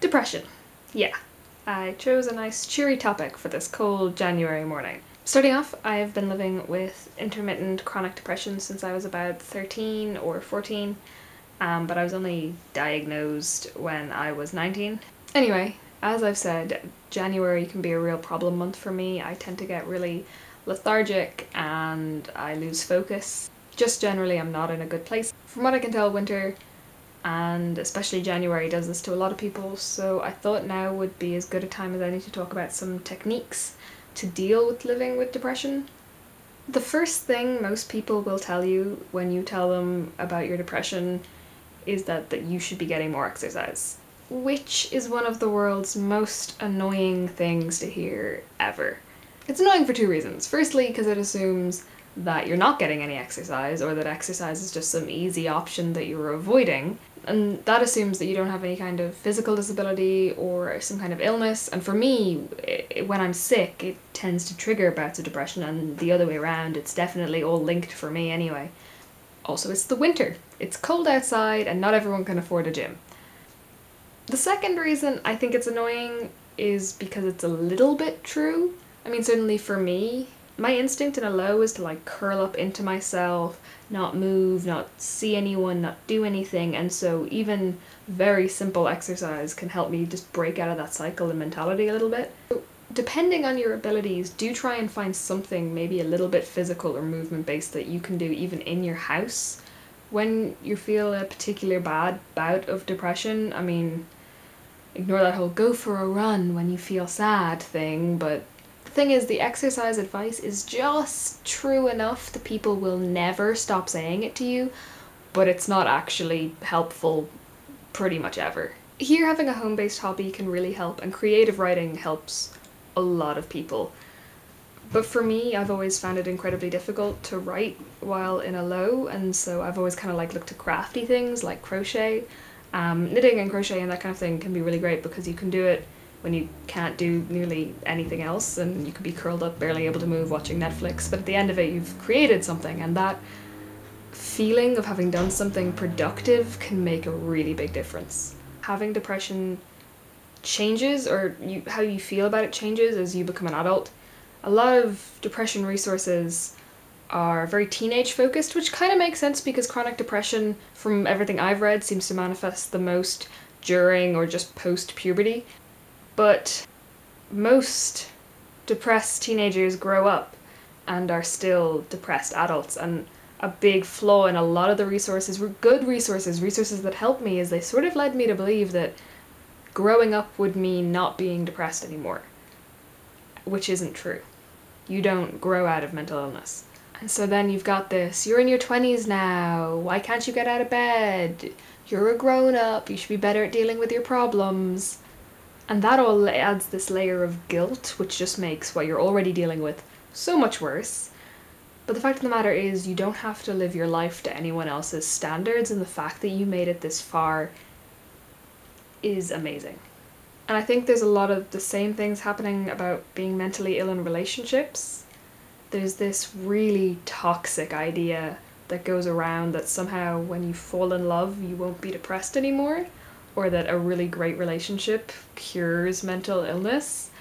Depression. Yeah, I chose a nice cheery topic for this cold January morning. Starting off, I've been living with intermittent chronic depression since I was about 13 or 14, but I was only diagnosed when I was 19. Anyway, as I've said, January can be a real problem month for me. I tend to get really lethargic and I lose focus. Just generally, I'm not in a good place. From what I can tell, winter and especially January does this to a lot of people, so I thought now would be as good a time as any to talk about some techniques to deal with living with depression. The first thing most people will tell you when you tell them about your depression is that you should be getting more exercise, which is one of the world's most annoying things to hear ever. It's annoying for two reasons. Firstly, because it assumes that you're not getting any exercise, or that exercise is just some easy option that you're avoiding, and that assumes that you don't have any kind of physical disability or some kind of illness. And for me, when I'm sick, it tends to trigger bouts of depression, and the other way around. It's definitely all linked for me anyway. Also, it's the winter. It's cold outside and not everyone can afford a gym. The second reason I think it's annoying is because it's a little bit true. I mean, certainly for me, my instinct in a low is to like curl up into myself, not move, not see anyone, not do anything, and so even very simple exercise can help me just break out of that cycle and mentality a little bit. So, depending on your abilities, do try and find something maybe a little bit physical or movement based that you can do even in your house. When you feel a particular bad bout of depression, I mean, ignore that whole go for a run when you feel sad thing, but the thing is, the exercise advice is just true enough that people will never stop saying it to you, but it's not actually helpful pretty much ever. Here, having a home-based hobby can really help, and creative writing helps a lot of people. But for me, I've always found it incredibly difficult to write while in a low, and so I've always kind of like looked to crafty things like crochet. Knitting and crochet and that kind of thing can be really great because you can do it when you can't do nearly anything else, and you could be curled up, barely able to move, watching Netflix, but at the end of it you've created something, and that feeling of having done something productive can make a really big difference. Having depression changes, or how you feel about it changes as you become an adult. A lot of depression resources are very teenage focused, which kind of makes sense because chronic depression, from everything I've read, seems to manifest the most during or just post-puberty. But most depressed teenagers grow up and are still depressed adults, and a big flaw in a lot of the resources, good resources that helped me, is they sort of led me to believe that growing up would mean not being depressed anymore, which isn't true. You don't grow out of mental illness. And so then you've got this, you're in your 20s now, why can't you get out of bed? You're a grown-up, you should be better at dealing with your problems. And that all adds this layer of guilt, which just makes what you're already dealing with so much worse. But the fact of the matter is, you don't have to live your life to anyone else's standards, and the fact that you made it this far is amazing. And I think there's a lot of the same things happening about being mentally ill in relationships. There's this really toxic idea that goes around that somehow when you fall in love you won't be depressed anymore, or that a really great relationship cures mental illness.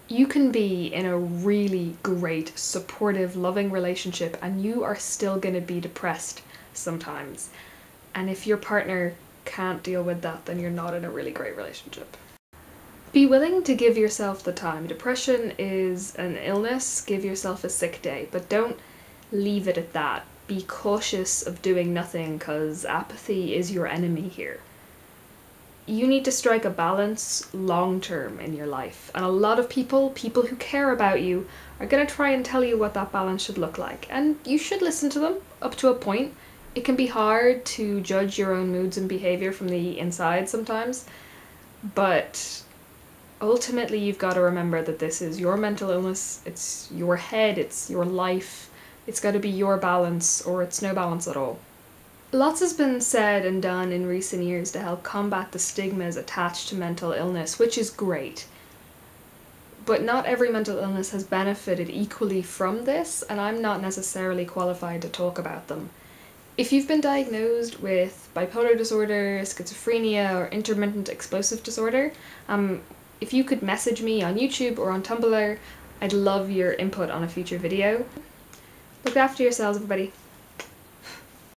You can be in a really great, supportive, loving relationship and you are still going to be depressed sometimes. And if your partner can't deal with that, then you're not in a really great relationship. Be willing to give yourself the time. Depression is an illness, give yourself a sick day, but don't leave it at that. Be cautious of doing nothing, because apathy is your enemy here. You need to strike a balance long term in your life, and a lot of people who care about you are going to try and tell you what that balance should look like, and you should listen to them up to a point. It can be hard to judge your own moods and behavior from the inside sometimes, but ultimately you've got to remember that this is your mental illness, it's your head, it's your life. It's got to be your balance, or it's no balance at all. Lots has been said and done in recent years to help combat the stigmas attached to mental illness, which is great. But not every mental illness has benefited equally from this, and I'm not necessarily qualified to talk about them. If you've been diagnosed with bipolar disorder, schizophrenia, or intermittent explosive disorder, if you could message me on YouTube or on Tumblr, I'd love your input on a future video. Look after yourselves, everybody.